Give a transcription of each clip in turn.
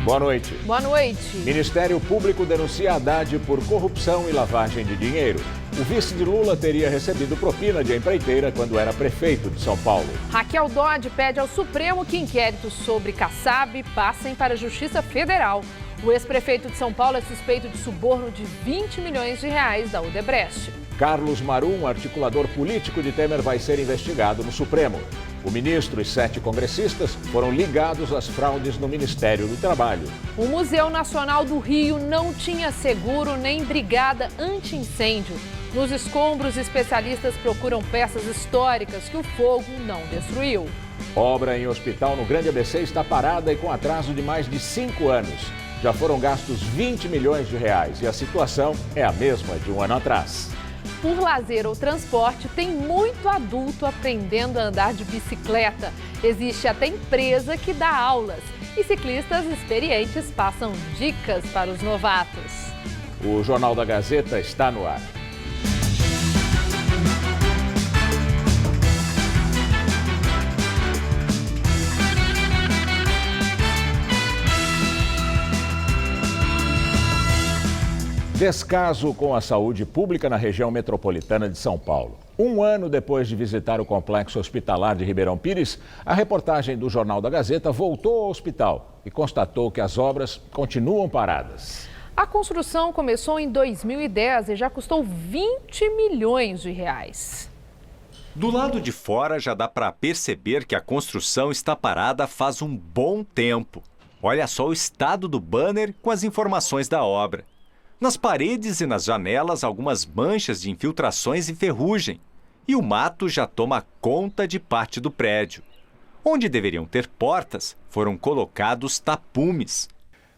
Boa noite. Boa noite. Ministério Público denuncia Haddad por corrupção e lavagem de dinheiro. O vice de Lula teria recebido propina de empreiteira quando era prefeito de São Paulo. Raquel Dodge pede ao Supremo que inquéritos sobre Kassab passem para a Justiça Federal. O ex-prefeito de São Paulo é suspeito de suborno de 20 milhões de reais da Odebrecht. Carlos Marum, articulador político de Temer, vai ser investigado no Supremo. O ministro e 7 congressistas foram ligados às fraudes no Ministério do Trabalho. O Museu Nacional do Rio não tinha seguro nem brigada anti-incêndio. Nos escombros, especialistas procuram peças históricas que o fogo não destruiu. Obra em hospital no Grande ABC está parada e com atraso de mais de 5 anos. Já foram gastos 20 milhões de reais e a situação é a mesma de um ano atrás. Por lazer ou transporte, tem muito adulto aprendendo a andar de bicicleta. Existe até empresa que dá aulas. E ciclistas experientes passam dicas para os novatos. O Jornal da Gazeta está no ar. Descaso com a saúde pública na região metropolitana de São Paulo. Um ano depois de visitar o complexo hospitalar de Ribeirão Pires, a reportagem do Jornal da Gazeta voltou ao hospital e constatou que as obras continuam paradas. A construção começou em 2010 e já custou 20 milhões de reais. Do lado de fora já dá para perceber que a construção está parada faz um bom tempo. Olha só o estado do banner com as informações da obra. Nas paredes e nas janelas, algumas manchas de infiltrações e ferrugem. E o mato já toma conta de parte do prédio. Onde deveriam ter portas, foram colocados tapumes.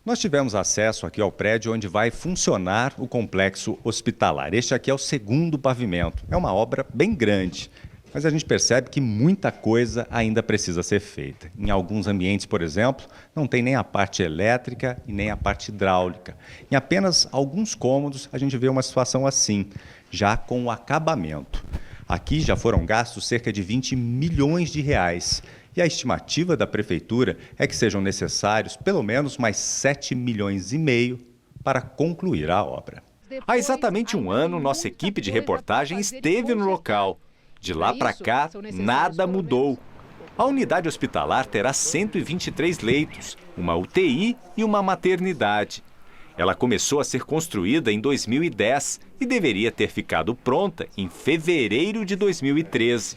Nós tivemos acesso aqui ao prédio onde vai funcionar o complexo hospitalar. Este aqui é o segundo pavimento. É uma obra bem grande. Mas a gente percebe que muita coisa ainda precisa ser feita. Em alguns ambientes, por exemplo, não tem nem a parte elétrica e nem a parte hidráulica. Em apenas alguns cômodos, a gente vê uma situação assim, já com o acabamento. Aqui já foram gastos cerca de 20 milhões de reais. E a estimativa da prefeitura é que sejam necessários pelo menos mais 7 milhões e meio para concluir a obra. Há exatamente um ano, nossa equipe de reportagem esteve no local. De lá para cá, nada mudou. A unidade hospitalar terá 123 leitos, uma UTI e uma maternidade. Ela começou a ser construída em 2010 e deveria ter ficado pronta em fevereiro de 2013.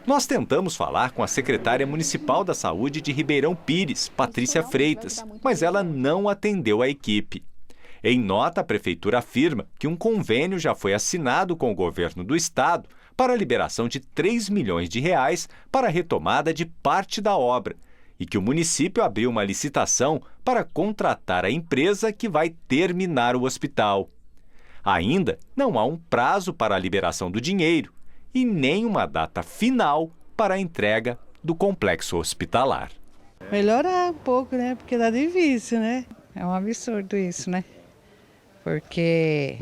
Nós tentamos falar com a secretária municipal da Saúde de Ribeirão Pires, Patrícia Freitas, mas ela não atendeu a equipe. Em nota, a prefeitura afirma que um convênio já foi assinado com o governo do estado para a liberação de 3 milhões de reais para a retomada de parte da obra e que o município abriu uma licitação para contratar a empresa que vai terminar o hospital. Ainda não há um prazo para a liberação do dinheiro e nem uma data final para a entrega do complexo hospitalar. Melhorar um pouco, né? Porque tá difícil, né? É um absurdo isso, né? Porque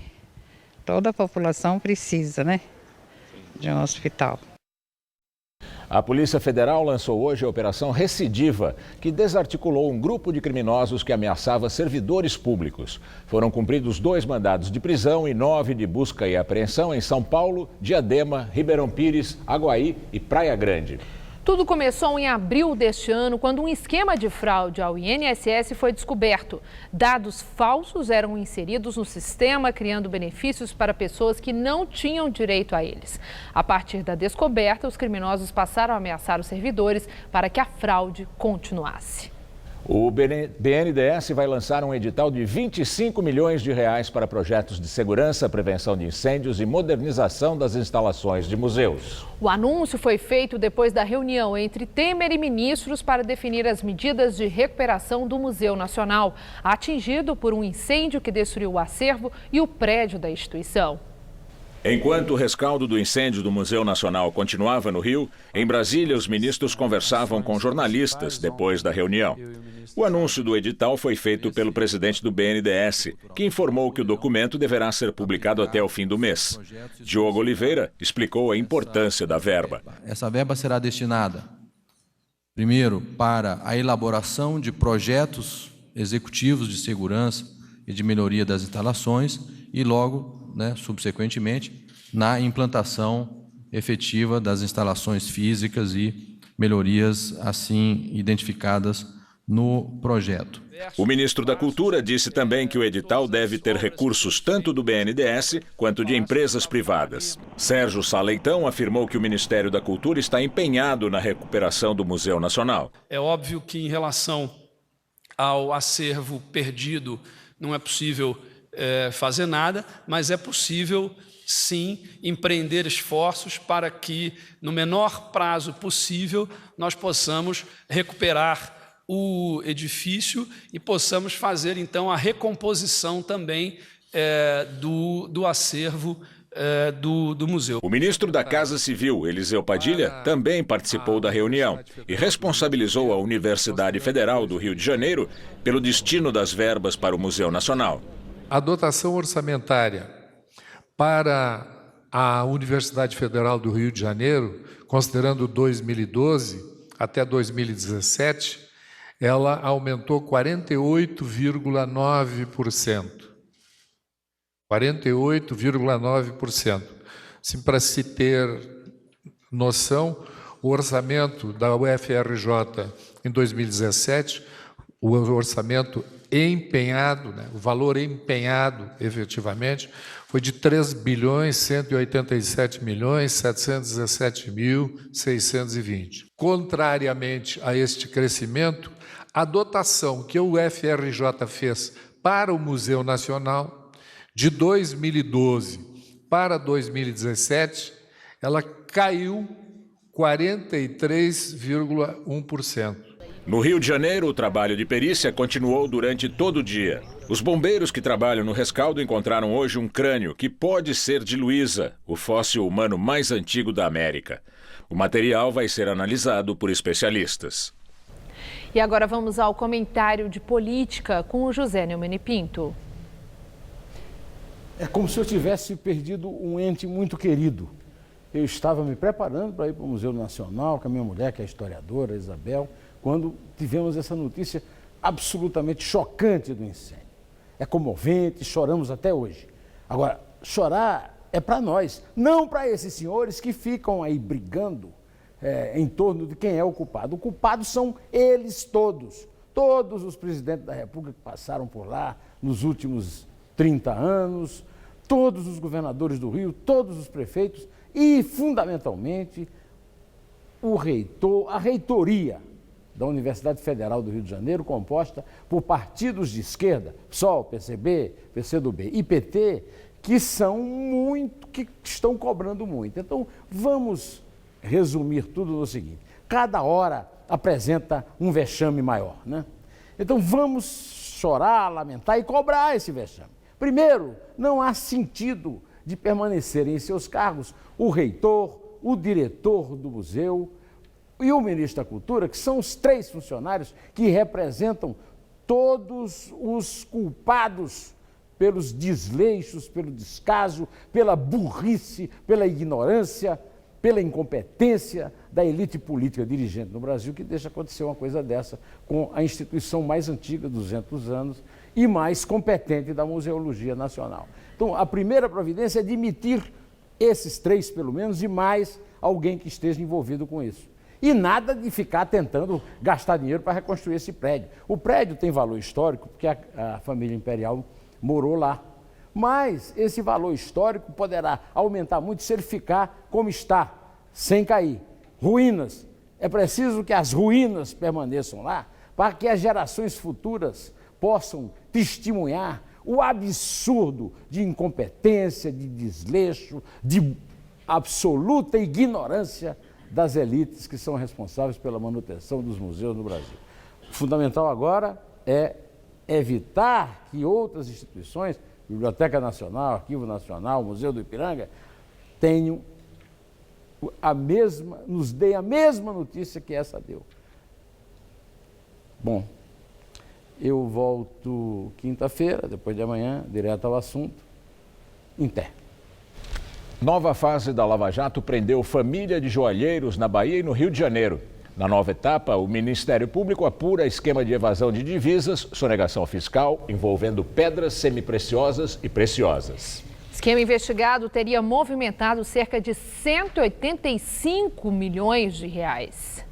toda a população precisa, né? De um hospital. A Polícia Federal lançou hoje a Operação Recidiva, que desarticulou um grupo de criminosos que ameaçava servidores públicos. Foram cumpridos 2 mandados de prisão e 9 de busca e apreensão em São Paulo, Diadema, Ribeirão Pires, Aguaí e Praia Grande. Tudo começou em abril deste ano, quando um esquema de fraude ao INSS foi descoberto. Dados falsos eram inseridos no sistema, criando benefícios para pessoas que não tinham direito a eles. A partir da descoberta, os criminosos passaram a ameaçar os servidores para que a fraude continuasse. O BNDES vai lançar um edital de 25 milhões de reais para projetos de segurança, prevenção de incêndios e modernização das instalações de museus. O anúncio foi feito depois da reunião entre Temer e ministros para definir as medidas de recuperação do Museu Nacional, atingido por um incêndio que destruiu o acervo e o prédio da instituição. Enquanto o rescaldo do incêndio do Museu Nacional continuava no Rio, em Brasília os ministros conversavam com jornalistas depois da reunião. O anúncio do edital foi feito pelo presidente do BNDES, que informou que o documento deverá ser publicado até o fim do mês. Diogo Oliveira explicou a importância da verba. Essa verba será destinada, primeiro, para a elaboração de projetos executivos de segurança e de melhoria das instalações e logo, subsequentemente, na implantação efetiva das instalações físicas e melhorias assim identificadas no projeto. O ministro da Cultura disse também que o edital deve ter recursos tanto do BNDES quanto de empresas privadas. Sérgio Sá Leitão afirmou que o Ministério da Cultura está empenhado na recuperação do Museu Nacional. É óbvio que em relação ao acervo perdido não é possível fazer nada, mas é possível sim empreender esforços para que no menor prazo possível nós possamos recuperar o edifício e possamos fazer, então, a recomposição também do acervo do museu. O ministro da Casa Civil, Eliseu Padilha, também participou da reunião e responsabilizou a Universidade Federal do Rio de Janeiro pelo destino das verbas para o Museu Nacional. A dotação orçamentária para a Universidade Federal do Rio de Janeiro, considerando 2012 até 2017, ela aumentou 48,9%. 48,9%. Assim, para se ter noção, o orçamento da UFRJ em 2017, o orçamento empenhado, o valor empenhado efetivamente, foi de 3.187.717.620. Contrariamente a este crescimento, a dotação que o UFRJ fez para o Museu Nacional, de 2012 para 2017, ela caiu 43,1%. No Rio de Janeiro, o trabalho de perícia continuou durante todo o dia. Os bombeiros que trabalham no rescaldo encontraram hoje um crânio que pode ser de Luísa, o fóssil humano mais antigo da América. O material vai ser analisado por especialistas. E agora vamos ao comentário de política com o José Neumani Pinto. É como se eu tivesse perdido um ente muito querido. Eu estava me preparando para ir para o Museu Nacional com a minha mulher, que é historiadora, Isabel, quando tivemos essa notícia absolutamente chocante do incêndio. É comovente, choramos até hoje. Agora, chorar é para nós, não para esses senhores que ficam aí brigando em torno de quem é o culpado. O culpado são eles todos. Todos os presidentes da República que passaram por lá nos últimos 30 anos, todos os governadores do Rio, todos os prefeitos e, fundamentalmente, o reitor, a reitoria da Universidade Federal do Rio de Janeiro, composta por partidos de esquerda, PSOL, PCB, PCdoB e PT, que estão cobrando muito. Então, vamos resumir tudo no seguinte: cada hora apresenta um vexame maior, né? Então, vamos chorar, lamentar e cobrar esse vexame. Primeiro, não há sentido de permanecerem em seus cargos o reitor, o diretor do museu e o ministro da Cultura, que são os três funcionários que representam todos os culpados pelos desleixos, pelo descaso, pela burrice, pela ignorância, pela incompetência da elite política dirigente no Brasil, que deixa acontecer uma coisa dessa com a instituição mais antiga, 200 anos, e mais competente da Museologia Nacional. Então, a primeira providência é demitir esses três, pelo menos, e mais alguém que esteja envolvido com isso. E nada de ficar tentando gastar dinheiro para reconstruir esse prédio. O prédio tem valor histórico, porque a família imperial morou lá. Mas esse valor histórico poderá aumentar muito se ele ficar como está, sem cair. Ruínas. É preciso que as ruínas permaneçam lá para que as gerações futuras possam testemunhar o absurdo de incompetência, de desleixo, de absoluta ignorância das elites que são responsáveis pela manutenção dos museus no Brasil. O fundamental agora é evitar que outras instituições, Biblioteca Nacional, Arquivo Nacional, Museu do Ipiranga, tenham nos deem a mesma notícia que essa deu. Bom, eu volto quinta-feira, depois de amanhã, direto ao assunto, em pé. Nova fase da Lava Jato prendeu família de joalheiros na Bahia e no Rio de Janeiro. Na nova etapa, o Ministério Público apura esquema de evasão de divisas, sonegação fiscal, envolvendo pedras semipreciosas e preciosas. O esquema investigado teria movimentado cerca de 185 milhões de reais.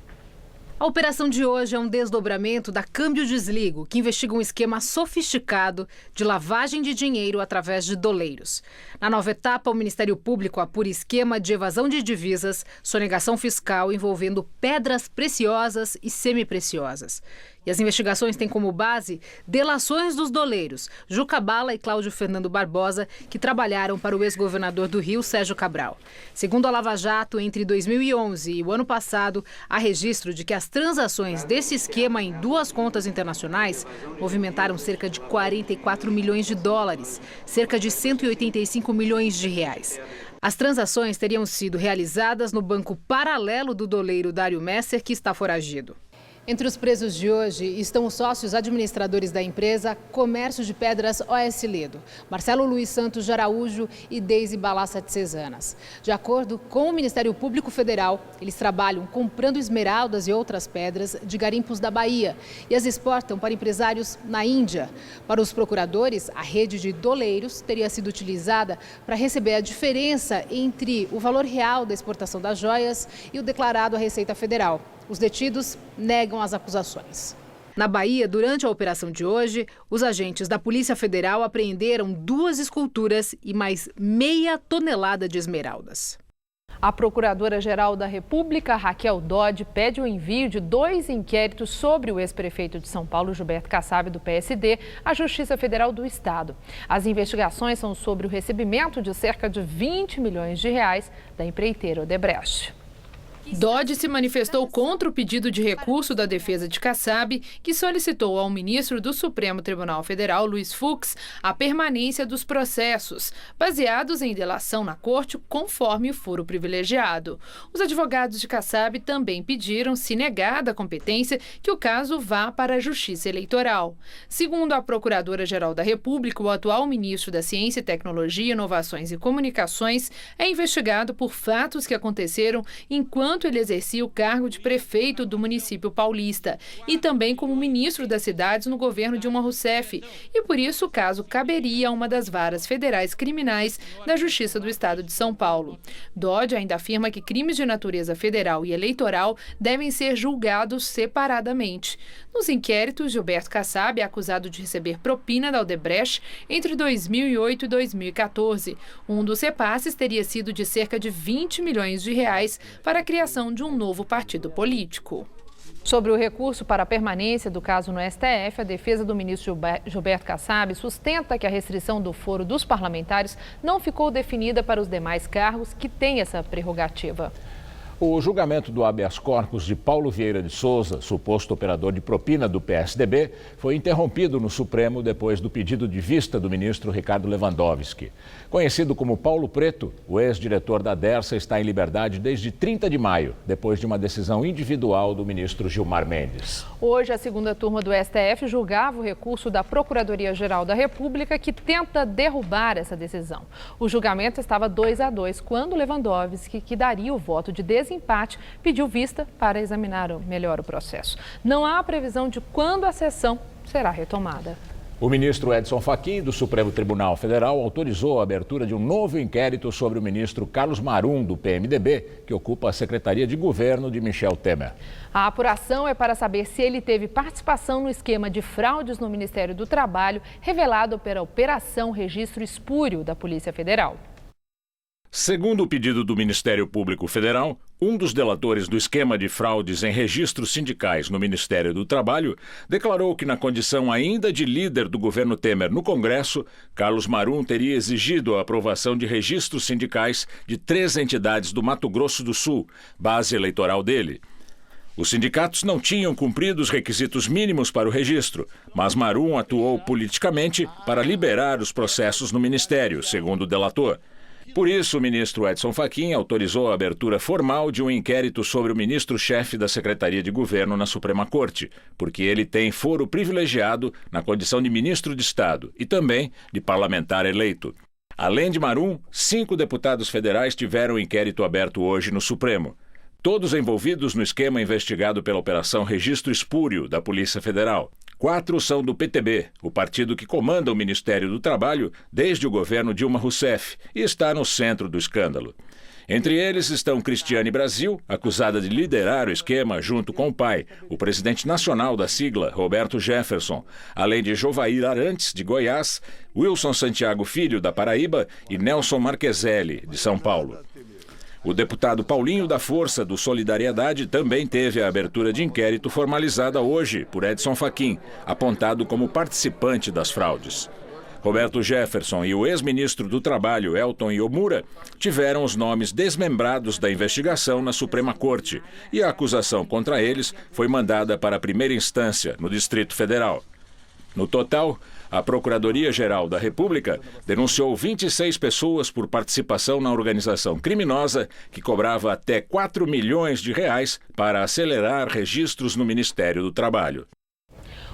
A operação de hoje é um desdobramento da Câmbio Desligo, que investiga um esquema sofisticado de lavagem de dinheiro através de doleiros. Na nova etapa, o Ministério Público apura esquema de evasão de divisas, sonegação fiscal envolvendo pedras preciosas e semipreciosas. E as investigações têm como base delações dos doleiros Juca Bala e Cláudio Fernando Barbosa, que trabalharam para o ex-governador do Rio, Sérgio Cabral. Segundo a Lava Jato, entre 2011 e o ano passado, há registro de que as transações desse esquema em duas contas internacionais movimentaram cerca de 44 milhões de dólares, cerca de 185 milhões de reais. As transações teriam sido realizadas no banco paralelo do doleiro Dário Messer, que está foragido. Entre os presos de hoje estão os sócios administradores da empresa Comércio de Pedras OS Ledo, Marcelo Luiz Santos de Araújo e Deise Balassa de Cesanas. De acordo com o Ministério Público Federal, eles trabalham comprando esmeraldas e outras pedras de garimpos da Bahia e as exportam para empresários na Índia. Para os procuradores, a rede de doleiros teria sido utilizada para receber a diferença entre o valor real da exportação das joias e o declarado à Receita Federal. Os detidos negam as acusações. Na Bahia, durante a operação de hoje, os agentes da Polícia Federal apreenderam 2 esculturas e mais meia tonelada de esmeraldas. A Procuradora-Geral da República, Raquel Dodge, pede o envio de 2 inquéritos sobre o ex-prefeito de São Paulo, Gilberto Kassab, do PSD, à Justiça Federal do Estado. As investigações são sobre o recebimento de cerca de 20 milhões de reais da empreiteira Odebrecht. Dodge se manifestou contra o pedido de recurso da defesa de Kassab, que solicitou ao ministro do Supremo Tribunal Federal, Luiz Fux, a permanência dos processos, baseados em delação na corte conforme o foro privilegiado. Os advogados de Kassab também pediram, se negada a competência, que o caso vá para a Justiça Eleitoral. Segundo a Procuradora-Geral da República, o atual ministro da Ciência e Tecnologia, Inovações e Comunicações é investigado por fatos que aconteceram enquanto ele exercia o cargo de prefeito do município paulista e também como ministro das cidades no governo Dilma Rousseff. E por isso o caso caberia a uma das varas federais criminais da Justiça do Estado de São Paulo. Dodge ainda afirma que crimes de natureza federal e eleitoral devem ser julgados separadamente. Nos inquéritos, Gilberto Kassab é acusado de receber propina da Odebrecht entre 2008 e 2014. Um dos repasses teria sido de cerca de 20 milhões de reais para a criação de um novo partido político. Sobre o recurso para a permanência do caso no STF, a defesa do ministro Gilberto Kassab sustenta que a restrição do foro dos parlamentares não ficou definida para os demais cargos que têm essa prerrogativa. O julgamento do habeas corpus de Paulo Vieira de Souza, suposto operador de propina do PSDB, foi interrompido no Supremo depois do pedido de vista do ministro Ricardo Lewandowski. Conhecido como Paulo Preto, o ex-diretor da Dersa está em liberdade desde 30 de maio, depois de uma decisão individual do ministro Gilmar Mendes. Hoje, a segunda turma do STF julgava o recurso da Procuradoria-Geral da República, que tenta derrubar essa decisão. O julgamento estava 2-2 quando Lewandowski, que daria o voto de desempate, pediu vista para examinar melhor o processo. Não há previsão de quando a sessão será retomada. O ministro Edson Fachin, do Supremo Tribunal Federal, autorizou a abertura de um novo inquérito sobre o ministro Carlos Marum, do PMDB, que ocupa a Secretaria de Governo de Michel Temer. A apuração é para saber se ele teve participação no esquema de fraudes no Ministério do Trabalho, revelado pela Operação Registro Espúrio da Polícia Federal. Segundo o pedido do Ministério Público Federal, um dos delatores do esquema de fraudes em registros sindicais no Ministério do Trabalho declarou que, na condição ainda de líder do governo Temer no Congresso, Carlos Marum teria exigido a aprovação de registros sindicais de 3 entidades do Mato Grosso do Sul, base eleitoral dele. Os sindicatos não tinham cumprido os requisitos mínimos para o registro, mas Marum atuou politicamente para liberar os processos no Ministério, segundo o delator. Por isso, o ministro Edson Fachin autorizou a abertura formal de um inquérito sobre o ministro-chefe da Secretaria de Governo na Suprema Corte, porque ele tem foro privilegiado na condição de ministro de Estado e também de parlamentar eleito. Além de Marum, 5 deputados federais tiveram o inquérito aberto hoje no Supremo. todos envolvidos no esquema investigado pela Operação Registro Espúrio da Polícia Federal. 4 são do PTB, o partido que comanda o Ministério do Trabalho desde o governo Dilma Rousseff e está no centro do escândalo. Entre eles estão Cristiane Brasil, acusada de liderar o esquema junto com o pai, o presidente nacional da sigla, Roberto Jefferson, além de Jovair Arantes, de Goiás, Wilson Santiago Filho, da Paraíba, e Nelson Marqueselli, de São Paulo. O deputado Paulinho da Força, do Solidariedade, também teve a abertura de inquérito formalizada hoje por Edson Fachin, apontado como participante das fraudes. Roberto Jefferson e o ex-ministro do Trabalho, Elton Iomura, tiveram os nomes desmembrados da investigação na Suprema Corte e a acusação contra eles foi mandada para a primeira instância, no Distrito Federal. No total, a Procuradoria-Geral da República denunciou 26 pessoas por participação na organização criminosa que cobrava até 4 milhões de reais para acelerar registros no Ministério do Trabalho.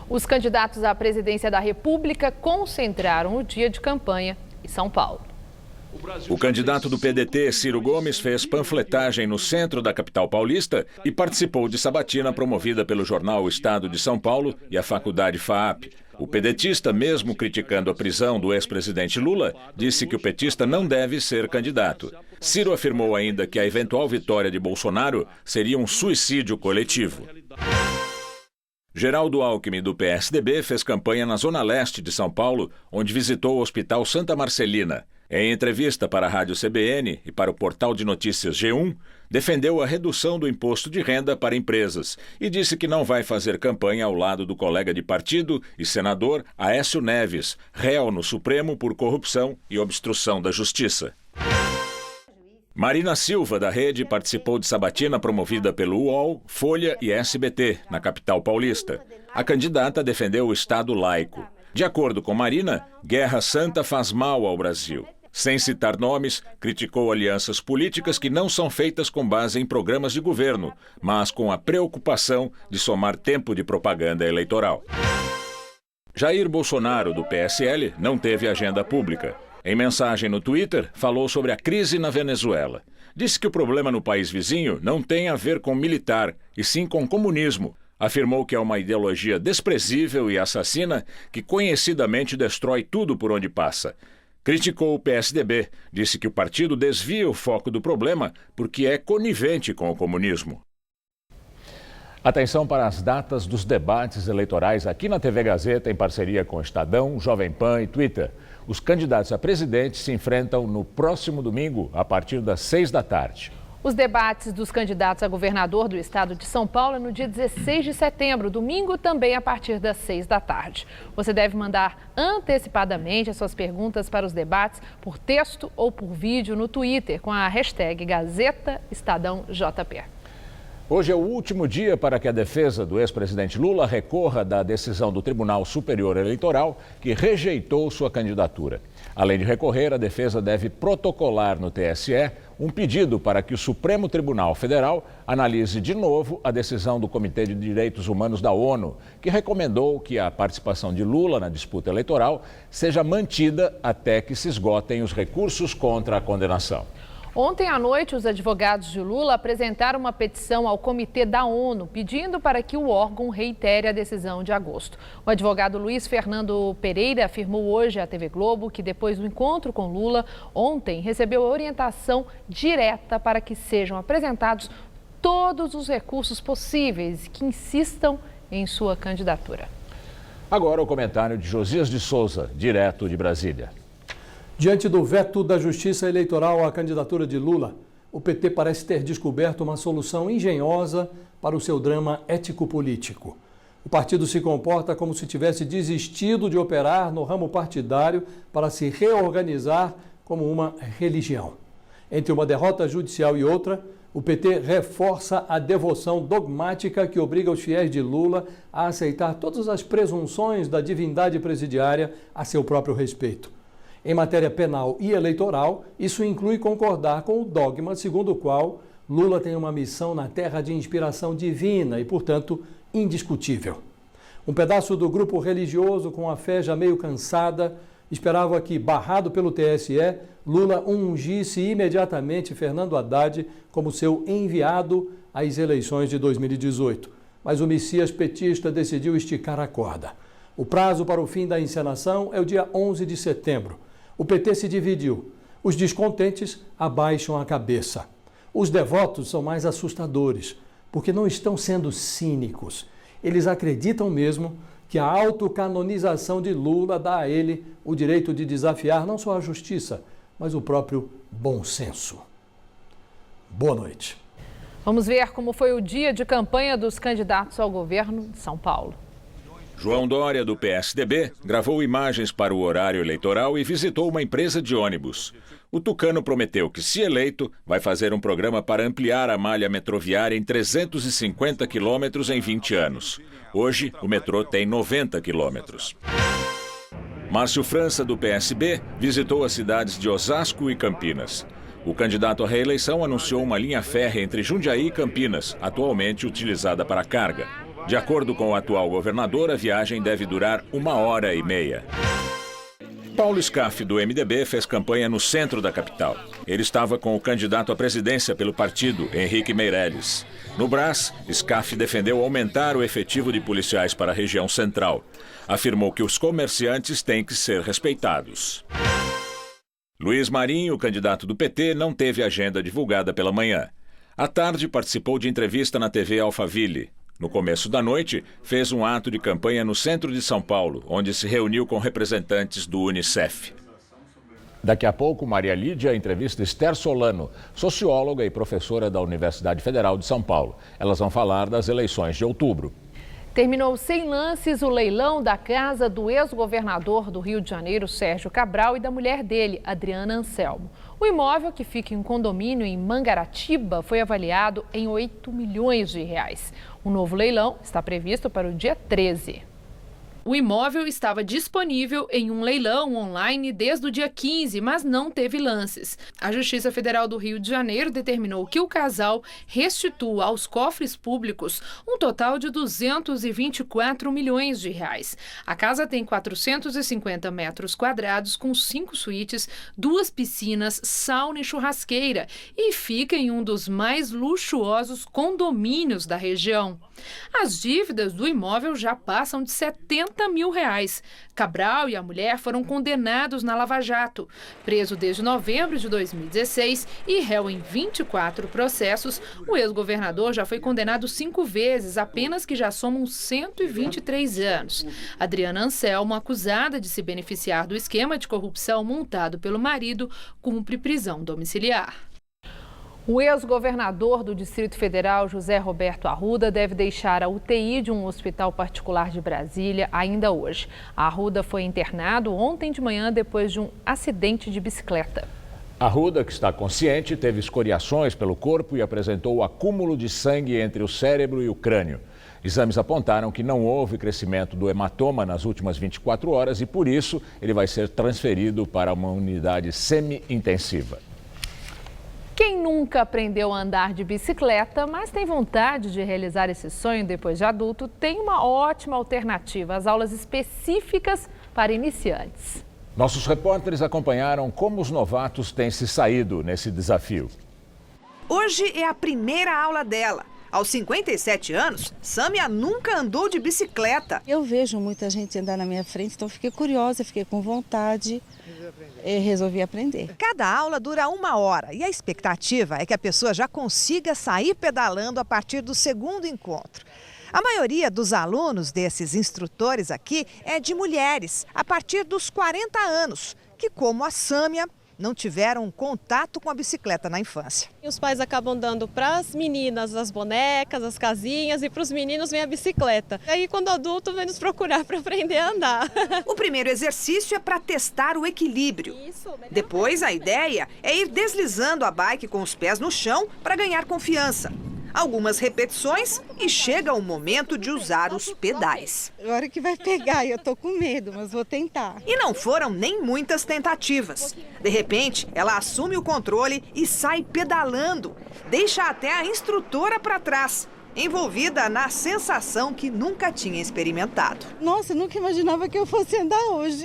Os candidatos à presidência da República concentraram o dia de campanha em São Paulo. O candidato do PDT, Ciro Gomes, fez panfletagem no centro da capital paulista e participou de sabatina promovida pelo jornal O Estado de São Paulo e a faculdade FAAP. O pedetista, mesmo criticando a prisão do ex-presidente Lula, disse que o petista não deve ser candidato. Ciro afirmou ainda que a eventual vitória de Bolsonaro seria um suicídio coletivo. Geraldo Alckmin, do PSDB, fez campanha na Zona Leste de São Paulo, onde visitou o Hospital Santa Marcelina. Em entrevista para a Rádio CBN e para o portal de notícias G1, defendeu a redução do imposto de renda para empresas e disse que não vai fazer campanha ao lado do colega de partido e senador Aécio Neves, réu no Supremo por corrupção e obstrução da justiça. Marina Silva, da Rede, participou de sabatina promovida pelo UOL, Folha e SBT, na capital paulista. A candidata defendeu o Estado laico. De acordo com Marina, Guerra Santa faz mal ao Brasil. Sem citar nomes, criticou alianças políticas que não são feitas com base em programas de governo, mas com a preocupação de somar tempo de propaganda eleitoral. Jair Bolsonaro, do PSL, não teve agenda pública. Em mensagem no Twitter, falou sobre a crise na Venezuela. Disse que o problema no país vizinho não tem a ver com militar, e sim com comunismo. Afirmou que é uma ideologia desprezível e assassina que conhecidamente destrói tudo por onde passa. Criticou o PSDB, disse que o partido desvia o foco do problema porque é conivente com o comunismo. Atenção para as datas dos debates eleitorais aqui na TV Gazeta, em parceria com Estadão, Jovem Pan e Twitter. Os candidatos a presidente se enfrentam no próximo domingo, a partir das 6 da tarde. Os debates dos candidatos a governador do estado de São Paulo é no dia 16 de setembro, domingo também a partir das 6 da tarde. Você deve mandar antecipadamente as suas perguntas para os debates por texto ou por vídeo no Twitter com a hashtag GazetaEstadãoJP. Hoje é o último dia para que a defesa do ex-presidente Lula recorra da decisão do Tribunal Superior Eleitoral que rejeitou sua candidatura. Além de recorrer, a defesa deve protocolar no TSE um pedido para que o Supremo Tribunal Federal analise de novo a decisão do Comitê de Direitos Humanos da ONU, que recomendou que a participação de Lula na disputa eleitoral seja mantida até que se esgotem os recursos contra a condenação. Ontem à noite, os advogados de Lula apresentaram uma petição ao Comitê da ONU, pedindo para que o órgão reitere a decisão de agosto. O advogado Luiz Fernando Pereira afirmou hoje à TV Globo que, depois do encontro com Lula, ontem recebeu a orientação direta para que sejam apresentados todos os recursos possíveis que insistam em sua candidatura. Agora o comentário de Josias de Souza, direto de Brasília. Diante do veto da Justiça Eleitoral à candidatura de Lula, o PT parece ter descoberto uma solução engenhosa para o seu drama ético-político. O partido se comporta como se tivesse desistido de operar no ramo partidário para se reorganizar como uma religião. Entre uma derrota judicial e outra, o PT reforça a devoção dogmática que obriga os fiéis de Lula a aceitar todas as presunções da divindade presidiária a seu próprio respeito. Em matéria penal e eleitoral, isso inclui concordar com o dogma segundo o qual Lula tem uma missão na terra de inspiração divina e, portanto, indiscutível. Um pedaço do grupo religioso com a fé já meio cansada esperava que, barrado pelo TSE, Lula ungisse imediatamente Fernando Haddad como seu enviado às eleições de 2018. Mas o Messias petista decidiu esticar a corda. O prazo para o fim da encenação é o dia 11 de setembro. O PT se dividiu. Os descontentes abaixam a cabeça. Os devotos são mais assustadores, porque não estão sendo cínicos. Eles acreditam mesmo que a autocanonização de Lula dá a ele o direito de desafiar não só a justiça, mas o próprio bom senso. Boa noite. Vamos ver como foi o dia de campanha dos candidatos ao governo de São Paulo. João Dória, do PSDB, gravou imagens para o horário eleitoral e visitou uma empresa de ônibus. O tucano prometeu que, se eleito, vai fazer um programa para ampliar a malha metroviária em 350 quilômetros em 20 anos. Hoje, o metrô tem 90 quilômetros. Márcio França, do PSB, visitou as cidades de Osasco e Campinas. O candidato à reeleição anunciou uma linha férrea entre Jundiaí e Campinas, atualmente utilizada para carga. De acordo com o atual governador, a viagem deve durar 1h30. Paulo Scaff, do MDB, fez campanha no centro da capital. Ele estava com o candidato à presidência pelo partido, Henrique Meirelles. No Brás, Scaff defendeu aumentar o efetivo de policiais para a região central. Afirmou que os comerciantes têm que ser respeitados. Luiz Marinho, candidato do PT, não teve agenda divulgada pela manhã. À tarde, participou de entrevista na TV Alphaville. No começo da noite, fez um ato de campanha no centro de São Paulo, onde se reuniu com representantes do Unicef. Daqui a pouco, Maria Lídia entrevista Esther Solano, socióloga e professora da Universidade Federal de São Paulo. Elas vão falar das eleições de outubro. Terminou sem lances o leilão da casa do ex-governador do Rio de Janeiro, Sérgio Cabral, e da mulher dele, Adriana Anselmo. O imóvel, que fica em um condomínio em Mangaratiba, foi avaliado em 8 milhões de reais. O novo leilão está previsto para o dia 13. O imóvel estava disponível em um leilão online desde o dia 15, mas não teve lances. A Justiça Federal do Rio de Janeiro determinou que o casal restitua aos cofres públicos um total de 224 milhões de reais. A casa tem 450 metros quadrados, com 5 suítes, 2 piscinas, sauna e churrasqueira, e fica em um dos mais luxuosos condomínios da região. As dívidas do imóvel já passam de 70 mil reais. Cabral e a mulher foram condenados na Lava Jato. Preso desde novembro de 2016 e réu em 24 processos, o ex-governador já foi condenado 5 vezes, apenas que já somam 123 anos. Adriana Anselmo, acusada de se beneficiar do esquema de corrupção montado pelo marido, cumpre prisão domiciliar. O ex-governador do Distrito Federal, José Roberto Arruda, deve deixar a UTI de um hospital particular de Brasília ainda hoje. A Arruda foi internado ontem de manhã depois de um acidente de bicicleta. Arruda, que está consciente, teve escoriações pelo corpo e apresentou acúmulo de sangue entre o cérebro e o crânio. Exames apontaram que não houve crescimento do hematoma nas últimas 24 horas e, por isso, ele vai ser transferido para uma unidade semi-intensiva. Quem nunca aprendeu a andar de bicicleta, mas tem vontade de realizar esse sonho depois de adulto, tem uma ótima alternativa: as aulas específicas para iniciantes. Nossos repórteres acompanharam como os novatos têm se saído nesse desafio. Hoje é a primeira aula dela. Aos 57 anos, Sâmia nunca andou de bicicleta. Eu vejo muita gente andar na minha frente, então fiquei curiosa, fiquei com vontade e resolvi aprender. Cada aula dura 1 hora e a expectativa é que a pessoa já consiga sair pedalando a partir do segundo encontro. A maioria dos alunos desses instrutores aqui é de mulheres, a partir dos 40 anos, que, como a Sâmia, não tiveram contato com a bicicleta na infância. Os pais acabam dando para as meninas as bonecas, as casinhas, e para os meninos vem a bicicleta. Aí, quando adulto, vem nos procurar para aprender a andar. O primeiro exercício é para testar o equilíbrio. Depois, a ideia é ir deslizando a bike com os pés no chão para ganhar confiança. Algumas repetições e chega o momento de usar os pedais. Agora que vai pegar, eu tô com medo, mas vou tentar. E não foram nem muitas tentativas. De repente, ela assume o controle e sai pedalando. Deixa até a instrutora para trás. envolvida na sensação que nunca tinha experimentado. Nossa, eu nunca imaginava que eu fosse andar hoje.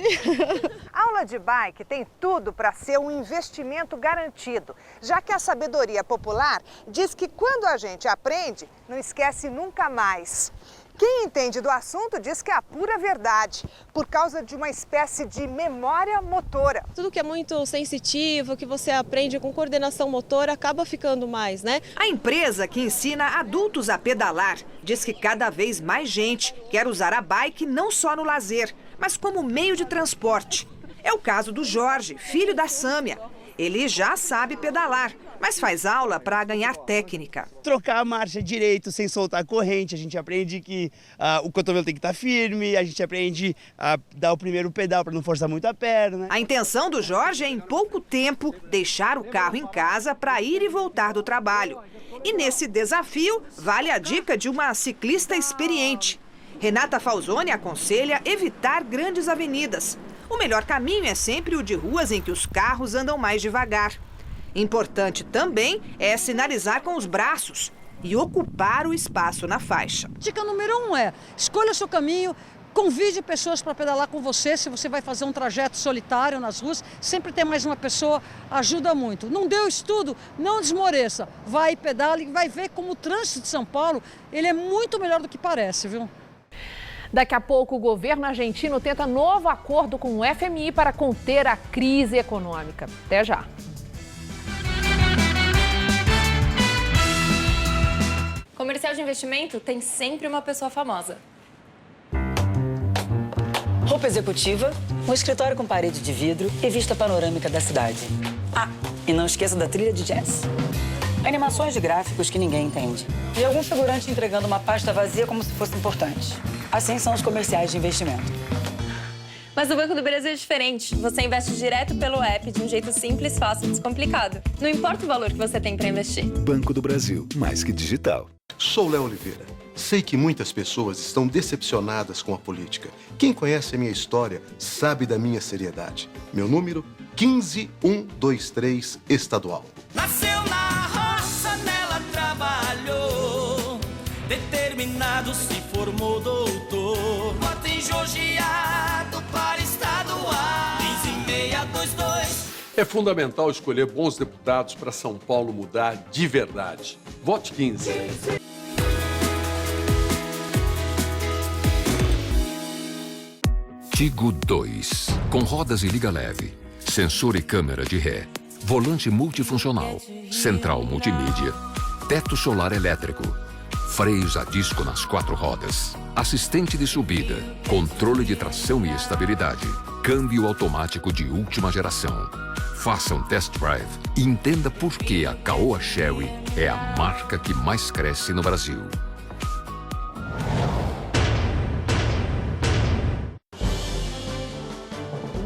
A aula de bike tem tudo para ser um investimento garantido, já que a sabedoria popular diz que quando a gente aprende, não esquece nunca mais. Quem entende do assunto diz que é a pura verdade, por causa de uma espécie de memória motora. Tudo que é muito sensitivo, que você aprende com coordenação motora, acaba ficando mais, né? A empresa que ensina adultos a pedalar diz que cada vez mais gente quer usar a bike não só no lazer, mas como meio de transporte. É o caso do Jorge, filho da Sâmia. Ele já sabe pedalar, mas faz aula para ganhar técnica. Trocar a marcha direito sem soltar a corrente, a gente aprende que o cotovelo tem que estar firme, a gente aprende a dar o primeiro pedal para não forçar muito a perna. A intenção do Jorge é, em pouco tempo, deixar o carro em casa para ir e voltar do trabalho. E nesse desafio, vale a dica de uma ciclista experiente. Renata Falzoni aconselha evitar grandes avenidas. O melhor caminho é sempre o de ruas em que os carros andam mais devagar. Importante também é sinalizar com os braços e ocupar o espaço na faixa. Dica número 1 é: escolha seu caminho, convide pessoas para pedalar com você. Se você vai fazer um trajeto solitário nas ruas, sempre ter mais uma pessoa ajuda muito. Não deu estudo, não desmoreça. Vai e pedala e vai ver como o trânsito de São Paulo ele é muito melhor do que parece, viu? Daqui a pouco, o governo argentino tenta novo acordo com o FMI para conter a crise econômica. Até já. Comercial de investimento tem sempre uma pessoa famosa. Roupa executiva, um escritório com parede de vidro e vista panorâmica da cidade. Ah, e não esqueça da trilha de jazz. Animações de gráficos que ninguém entende. E algum figurante entregando uma pasta vazia como se fosse importante. Assim são os comerciais de investimento. Mas o Banco do Brasil é diferente. Você investe direto pelo app de um jeito simples, fácil e descomplicado. Não importa o valor que você tem para investir. Banco do Brasil, mais que digital. Sou Léo Oliveira. Sei que muitas pessoas estão decepcionadas com a política. Quem conhece a minha história sabe da minha seriedade. Meu número, 15123, estadual. Nasceu na roça, nela trabalhou. Determinado se formou doutor. Voto enjogiado para estadual. 15622. É fundamental escolher bons deputados para São Paulo mudar de verdade. Vote 15. Tigo 2. Com rodas e liga leve. Sensor e câmera de ré. Volante multifuncional. Central multimídia. Teto solar elétrico. Freios a disco nas 4 rodas. Assistente de subida. Controle de tração e estabilidade. Câmbio automático de última geração. Faça um test drive e entenda por que a Caoa Chery é a marca que mais cresce no Brasil.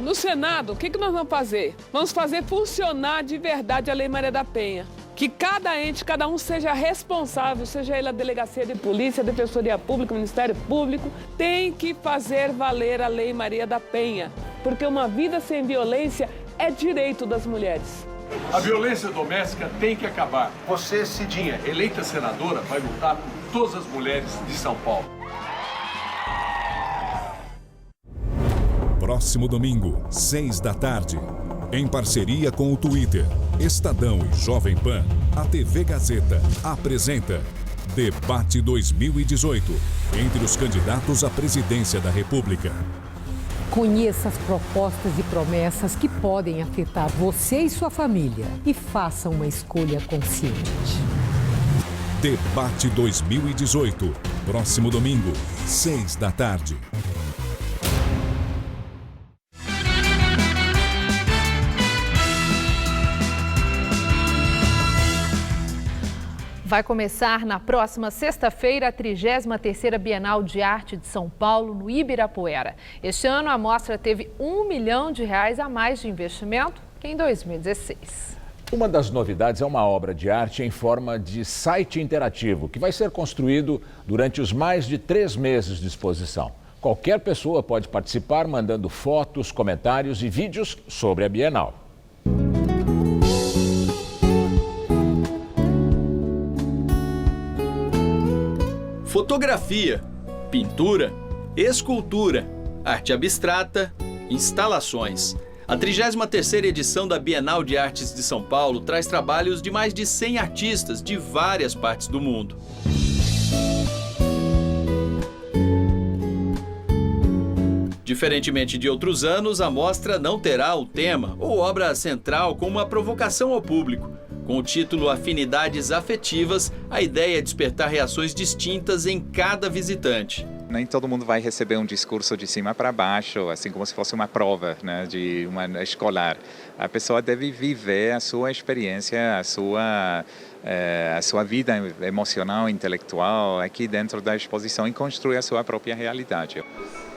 No Senado, o que nós vamos fazer? Vamos fazer funcionar de verdade a Lei Maria da Penha. Que cada ente, cada um seja responsável, seja ele a Delegacia de Polícia, a Defensoria Pública, o Ministério Público, tem que fazer valer a Lei Maria da Penha. Porque uma vida sem violência é direito das mulheres. A violência doméstica tem que acabar. Você, Cidinha, eleita senadora, vai lutar por todas as mulheres de São Paulo. Próximo domingo, 6 da tarde. Em parceria com o Twitter, Estadão e Jovem Pan, a TV Gazeta apresenta Debate 2018, entre os candidatos à presidência da República. Conheça as propostas e promessas que podem afetar você e sua família e faça uma escolha consciente. Debate 2018, próximo domingo, 6 da tarde. Vai começar na próxima sexta-feira a 33ª Bienal de Arte de São Paulo, no Ibirapuera. Este ano a mostra teve R$1 milhão a mais de investimento que em 2016. Uma das novidades é uma obra de arte em forma de site interativo, que vai ser construído durante os mais de 3 meses de exposição. Qualquer pessoa pode participar mandando fotos, comentários e vídeos sobre a Bienal. fotografia, pintura, escultura, arte abstrata, instalações. A 33ª edição da Bienal de Artes de São Paulo traz trabalhos de mais de 100 artistas de várias partes do mundo. Diferentemente de outros anos, a mostra não terá o tema ou obra central como uma provocação ao público. Com o título Afinidades Afetivas, a ideia é despertar reações distintas em cada visitante. Nem todo mundo vai receber um discurso de cima para baixo, assim como se fosse uma prova, né, de uma escolar. A pessoa deve viver a sua experiência, a sua vida emocional, intelectual aqui dentro da exposição e construir a sua própria realidade.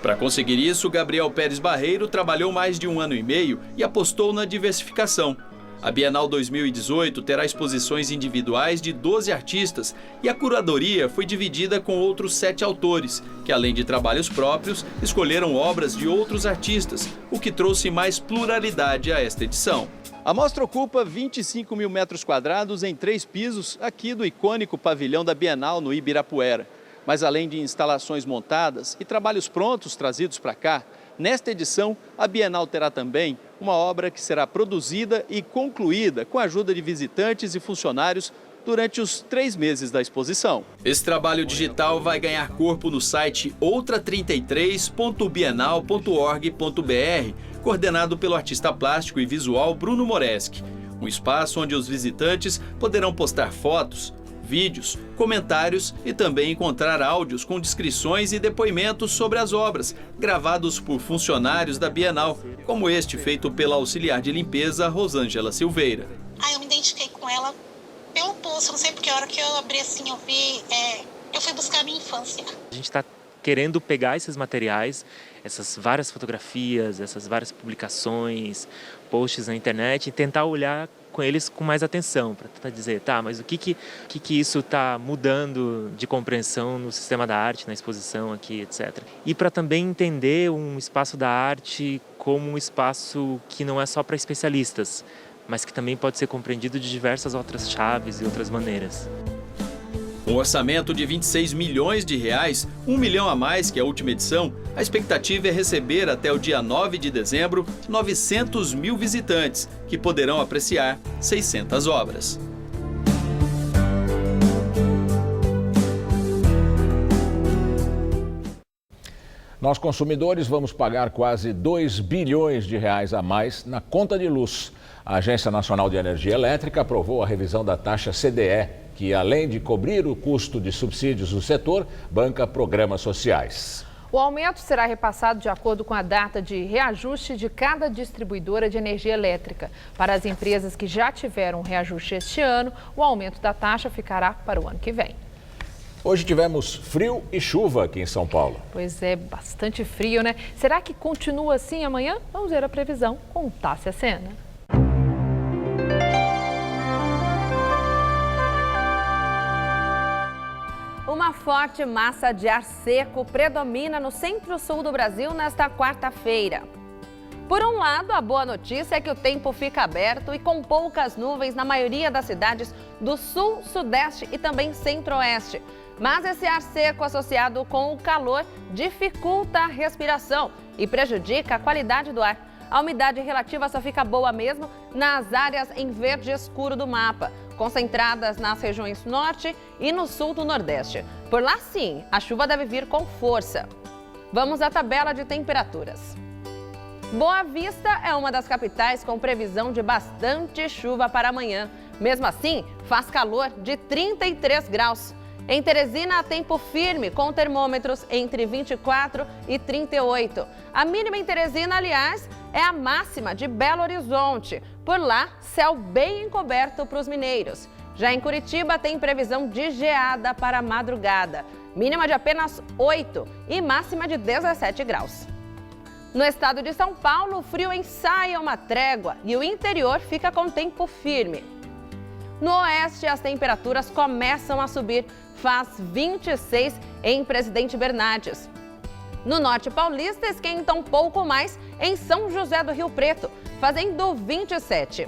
Para conseguir isso, Gabriel Pérez Barreiro trabalhou mais de 1 ano e meio e apostou na diversificação. A Bienal 2018 terá exposições individuais de 12 artistas e a curadoria foi dividida com outros 7 autores, que além de trabalhos próprios, escolheram obras de outros artistas, o que trouxe mais pluralidade a esta edição. A mostra ocupa 25 mil metros quadrados em 3 pisos, aqui do icônico pavilhão da Bienal no Ibirapuera. Mas além de instalações montadas e trabalhos prontos trazidos para cá, nesta edição a Bienal terá também uma obra que será produzida e concluída com a ajuda de visitantes e funcionários durante os 3 meses da exposição. Esse trabalho digital vai ganhar corpo no site outra33.bienal.org.br, coordenado pelo artista plástico e visual Bruno Moreschi. Um espaço onde os visitantes poderão postar fotos, vídeos, comentários e também encontrar áudios com descrições e depoimentos sobre as obras, gravados por funcionários da Bienal, como este feito pela auxiliar de limpeza Rosângela Silveira. Eu me identifiquei com ela pelo pulso, não sei porque a hora que eu abri assim, eu fui buscar a minha infância. A gente está querendo pegar esses materiais, essas várias fotografias, essas várias publicações, posts na internet e tentar olhar com eles com mais atenção, para tentar dizer, tá, mas o que isso está mudando de compreensão no sistema da arte, na exposição aqui, etc. E para também entender um espaço da arte como um espaço que não é só para especialistas, mas que também pode ser compreendido de diversas outras chaves e outras maneiras. Com um orçamento de 26 milhões de reais, 1 milhão a mais que a última edição, a expectativa é receber até o dia 9 de dezembro 900 mil visitantes, que poderão apreciar 600 obras. Nós, consumidores, vamos pagar quase 2 bilhões de reais a mais na conta de luz. A Agência Nacional de Energia Elétrica aprovou a revisão da taxa CDE, que, além de cobrir o custo de subsídios do setor, banca programas sociais. O aumento será repassado de acordo com a data de reajuste de cada distribuidora de energia elétrica. Para as empresas que já tiveram um reajuste este ano, o aumento da taxa ficará para o ano que vem. Hoje tivemos frio e chuva aqui em São Paulo. Pois é, bastante frio, né? Será que continua assim amanhã? Vamos ver a previsão com Tássia Sena. Uma forte massa de ar seco predomina no centro-sul do Brasil nesta quarta-feira. Por um lado, a boa notícia é que o tempo fica aberto e com poucas nuvens na maioria das cidades do sul, sudeste e também centro-oeste. Mas esse ar seco associado com o calor dificulta a respiração e prejudica a qualidade do ar. A umidade relativa só fica boa mesmo nas áreas em verde escuro do mapa, concentradas nas regiões norte e no sul do nordeste. Por lá sim, a chuva deve vir com força. Vamos à tabela de temperaturas. Boa Vista é uma das capitais com previsão de bastante chuva para amanhã. Mesmo assim, faz calor de 33 graus. Em Teresina, tempo firme, com termômetros entre 24 e 38. A mínima em Teresina, aliás, é a máxima de Belo Horizonte. Por lá, céu bem encoberto para os mineiros. Já em Curitiba, tem previsão de geada para a madrugada. Mínima de apenas 8 e máxima de 17 graus. No estado de São Paulo, o frio ensaia uma trégua e o interior fica com tempo firme. No oeste, as temperaturas começam a subir, faz 26 em Presidente Bernardes. No norte paulista, esquenta um pouco mais em São José do Rio Preto, fazendo 27.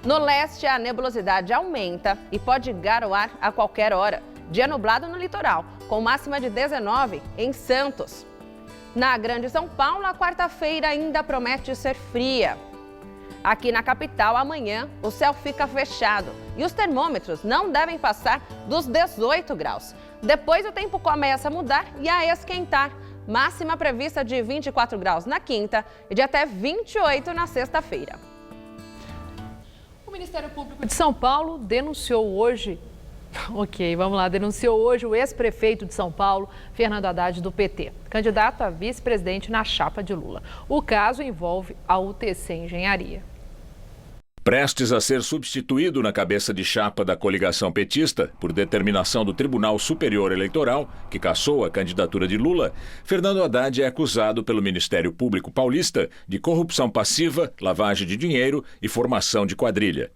No leste, a nebulosidade aumenta e pode garoar a qualquer hora. Dia nublado no litoral, com máxima de 19 em Santos. Na Grande São Paulo, a quarta-feira ainda promete ser fria. Aqui na capital, amanhã, o céu fica fechado e os termômetros não devem passar dos 18 graus. Depois o tempo começa a mudar e a esquentar. Máxima prevista de 24 graus na quinta e de até 28 na sexta-feira. O Ministério Público de São Paulo denunciou hoje o ex-prefeito de São Paulo, Fernando Haddad, do PT, candidato a vice-presidente na chapa de Lula. O caso envolve a UTC Engenharia. Prestes a ser substituído na cabeça de chapa da coligação petista, por determinação do Tribunal Superior Eleitoral, que cassou a candidatura de Lula, Fernando Haddad é acusado pelo Ministério Público Paulista de corrupção passiva, lavagem de dinheiro e formação de quadrilha.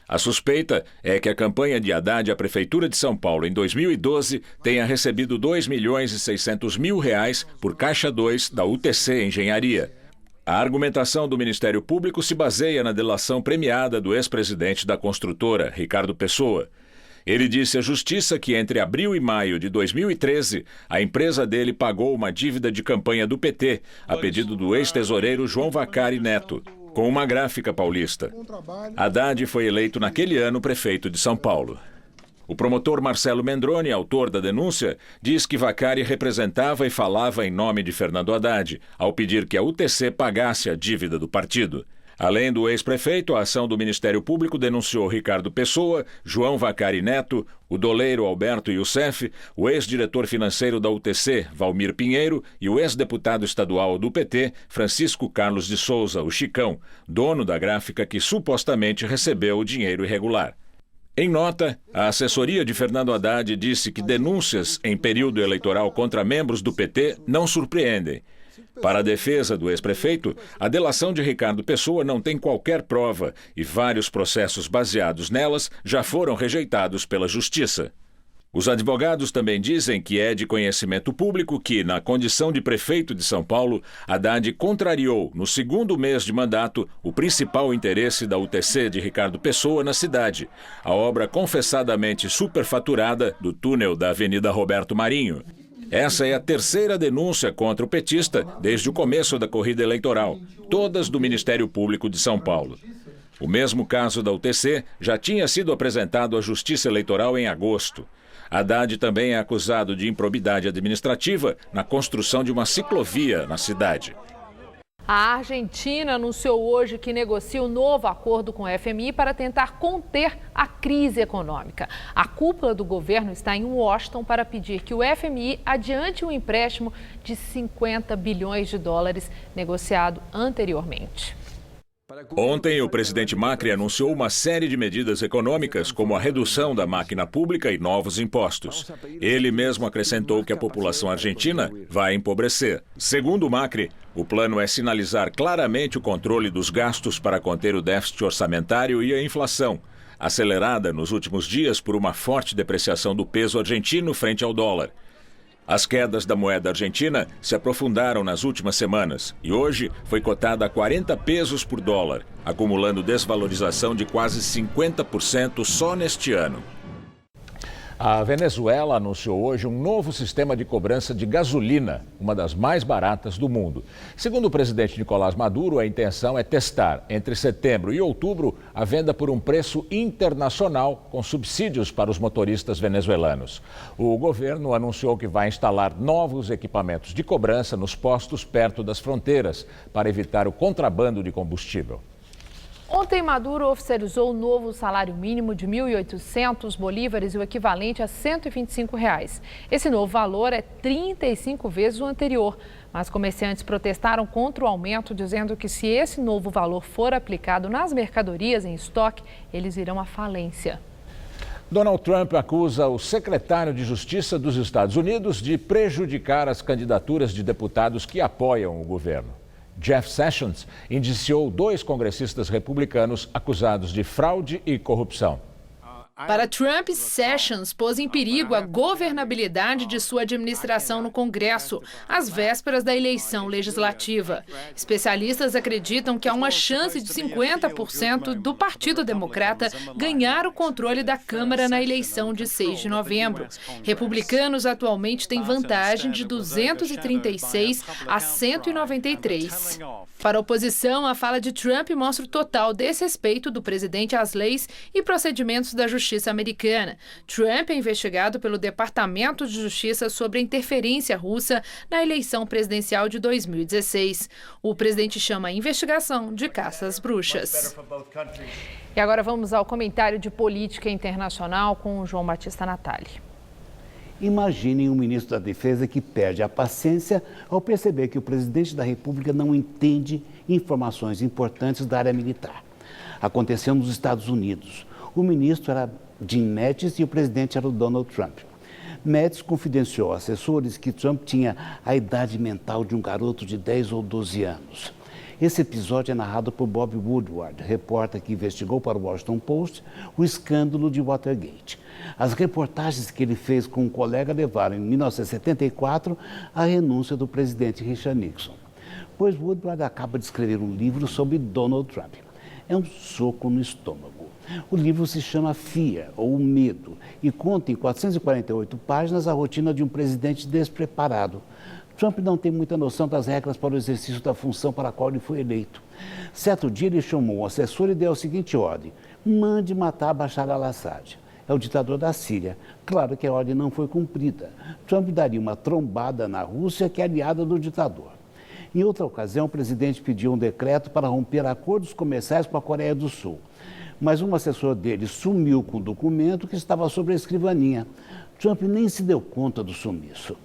A suspeita é que a campanha de Haddad à Prefeitura de São Paulo em 2012 tenha recebido R$ 2.600.000 por Caixa 2 da UTC Engenharia. A argumentação do Ministério Público se baseia na delação premiada do ex-presidente da construtora, Ricardo Pessoa. Ele disse à Justiça que entre abril e maio de 2013, a empresa dele pagou uma dívida de campanha do PT, a pedido do ex-tesoureiro João Vacari Neto, com uma gráfica paulista. Haddad foi eleito naquele ano prefeito de São Paulo. O promotor Marcelo Mendroni, autor da denúncia, diz que Vacari representava e falava em nome de Fernando Haddad, ao pedir que a UTC pagasse a dívida do partido. Além do ex-prefeito, a ação do Ministério Público denunciou Ricardo Pessoa, João Vacari Neto, o doleiro Alberto Youssef, o ex-diretor financeiro da UTC, Valmir Pinheiro, e o ex-deputado estadual do PT, Francisco Carlos de Souza, o Chicão, dono da gráfica que supostamente recebeu o dinheiro irregular. Em nota, a assessoria de Fernando Haddad disse que denúncias em período eleitoral contra membros do PT não surpreendem. Para a defesa do ex-prefeito, a delação de Ricardo Pessoa não tem qualquer prova e vários processos baseados nelas já foram rejeitados pela Justiça. Os advogados também dizem que é de conhecimento público que, na condição de prefeito de São Paulo, Haddad contrariou, no segundo mês de mandato, o principal interesse da UTC de Ricardo Pessoa na cidade, a obra confessadamente superfaturada do túnel da Avenida Roberto Marinho. Essa é a terceira denúncia contra o petista desde o começo da corrida eleitoral, todas do Ministério Público de São Paulo. O mesmo caso da UTC já tinha sido apresentado à Justiça Eleitoral em agosto. Haddad também é acusado de improbidade administrativa na construção de uma ciclovia na cidade. A Argentina anunciou hoje que negocia um novo acordo com o FMI para tentar conter a crise econômica. A cúpula do governo está em Washington para pedir que o FMI adiante um empréstimo de 50 bilhões de dólares negociado anteriormente. Ontem, o presidente Macri anunciou uma série de medidas econômicas, como a redução da máquina pública e novos impostos. Ele mesmo acrescentou que a população argentina vai empobrecer. Segundo Macri, o plano é sinalizar claramente o controle dos gastos para conter o déficit orçamentário e a inflação, acelerada nos últimos dias por uma forte depreciação do peso argentino frente ao dólar. As quedas da moeda argentina se aprofundaram nas últimas semanas e hoje foi cotada a 40 pesos por dólar, acumulando desvalorização de quase 50% só neste ano. A Venezuela anunciou hoje um novo sistema de cobrança de gasolina, uma das mais baratas do mundo. Segundo o presidente Nicolás Maduro, a intenção é testar, entre setembro e outubro, a venda por um preço internacional com subsídios para os motoristas venezuelanos. O governo anunciou que vai instalar novos equipamentos de cobrança nos postos perto das fronteiras para evitar o contrabando de combustível. Ontem, Maduro oficializou o novo salário mínimo de 1.800 bolívares e o equivalente a R$ 125. Esse novo valor é 35 vezes o anterior, mas comerciantes protestaram contra o aumento, dizendo que se esse novo valor for aplicado nas mercadorias em estoque, eles irão à falência. Donald Trump acusa o secretário de Justiça dos Estados Unidos de prejudicar as candidaturas de deputados que apoiam o governo. Jeff Sessions indiciou 2 congressistas republicanos acusados de fraude e corrupção. Para Trump, Sessions pôs em perigo a governabilidade de sua administração no Congresso, às vésperas da eleição legislativa. Especialistas acreditam que há uma chance de 50% do Partido Democrata ganhar o controle da Câmara na eleição de 6 de novembro. Republicanos atualmente têm vantagem de 236 a 193. Para a oposição, a fala de Trump mostra o total desrespeito do presidente às leis e procedimentos da justiça americana. Trump é investigado pelo Departamento de Justiça sobre a interferência russa na eleição presidencial de 2016. O presidente chama a investigação de caça às bruxas. E agora vamos ao comentário de política internacional com o João Batista Natali. Imaginem um ministro da Defesa que perde a paciência ao perceber que o presidente da República não entende informações importantes da área militar. Aconteceu nos Estados Unidos. O ministro era Jim Mattis e o presidente era o Donald Trump. Mattis confidenciou a assessores que Trump tinha a idade mental de um garoto de 10 ou 12 anos. Esse episódio é narrado por Bob Woodward, repórter que investigou para o Washington Post o escândalo de Watergate. As reportagens que ele fez com um colega levaram, em 1974, à renúncia do presidente Richard Nixon. Pois Woodward acaba de escrever um livro sobre Donald Trump. É um soco no estômago. O livro se chama Fear, ou O Medo, e conta em 448 páginas a rotina de um presidente despreparado. Trump não tem muita noção das regras para o exercício da função para a qual ele foi eleito. Certo dia ele chamou um assessor e deu a seguinte ordem: mande matar Bashar al-Assad. É o ditador da Síria. Claro que a ordem não foi cumprida. Trump daria uma trombada na Rússia, que é aliada do ditador. Em outra ocasião, o presidente pediu um decreto para romper acordos comerciais com a Coreia do Sul. Mas um assessor dele sumiu com o documento que estava sobre a escrivaninha. Trump nem se deu conta do sumiço.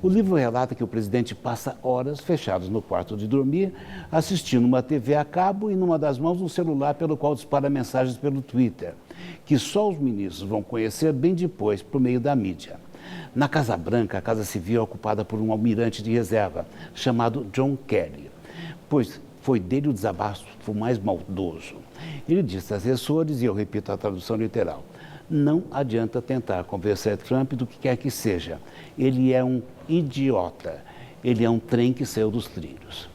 O livro relata que o presidente passa horas fechados no quarto de dormir, assistindo uma TV a cabo e numa das mãos um celular pelo qual dispara mensagens pelo Twitter, que só os ministros vão conhecer bem depois por meio da mídia. Na Casa Branca, a Casa Civil é ocupada por um almirante de reserva, chamado John Kerry, pois foi dele o desabafo mais maldoso. Ele disse aos assessores, e eu repito a tradução literal: não adianta tentar convencer Trump do que quer que seja. Ele é um idiota. Ele é um trem que saiu dos trilhos.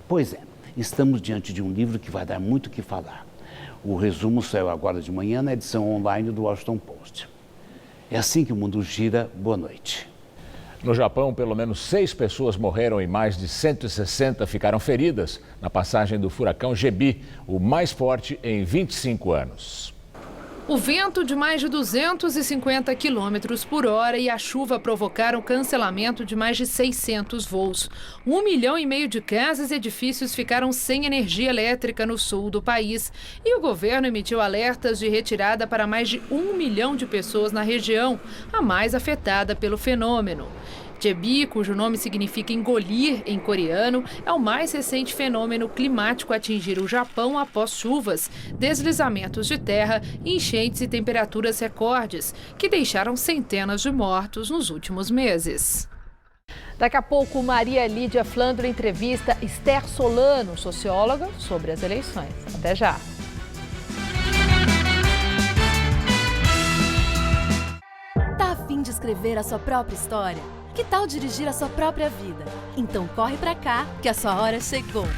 Pois é, estamos diante de um livro que vai dar muito o que falar. O resumo saiu agora de manhã na edição online do Washington Post. É assim que o mundo gira. Boa noite. No Japão, pelo menos 6 pessoas morreram e mais de 160 ficaram feridas na passagem do furacão Jebi, o mais forte em 25 anos. O vento de mais de 250 km por hora e a chuva provocaram o cancelamento de mais de 600 voos. 1,5 milhão de casas e edifícios ficaram sem energia elétrica no sul do país. E o governo emitiu alertas de retirada para mais de 1 milhão de pessoas na região, a mais afetada pelo fenômeno. Jebi, cujo nome significa engolir em coreano, é o mais recente fenômeno climático a atingir o Japão após chuvas, deslizamentos de terra, enchentes e temperaturas recordes, que deixaram centenas de mortos nos últimos meses. Daqui a pouco, Maria Lídia Flandro entrevista Esther Solano, socióloga, sobre as eleições. Até já! Tá a fim de escrever a sua própria história? Que tal dirigir a sua própria vida? Então corre pra cá, que a sua hora chegou.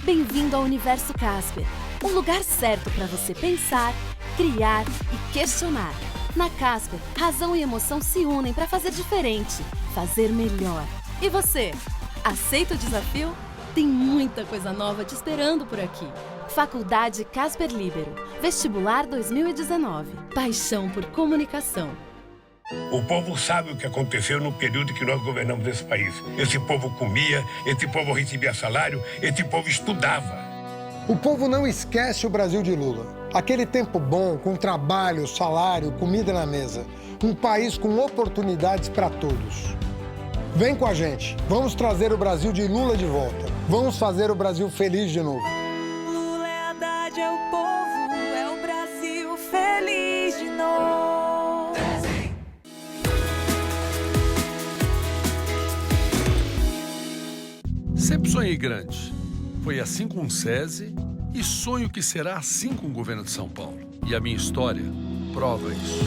Bem-vindo ao Universo Casper, um lugar certo para você pensar, criar e questionar. Na Casper, razão e emoção se unem para fazer diferente, fazer melhor. E você, aceita o desafio? Tem muita coisa nova te esperando por aqui. Faculdade Casper Líbero, Vestibular 2019. Paixão por comunicação. O povo sabe o que aconteceu no período que nós governamos esse país. Esse povo comia, esse povo recebia salário, esse povo estudava. O povo não esquece o Brasil de Lula. Aquele tempo bom, com trabalho, salário, comida na mesa. Um país com oportunidades para todos. Vem com a gente. Vamos trazer o Brasil de Lula de volta. Vamos fazer o Brasil feliz de novo. Lula é Haddad, é o povo, é o Brasil feliz de novo. Sempre sonhei grande. Foi assim com o SESI e sonho que será assim com o governo de São Paulo. E a minha história prova isso.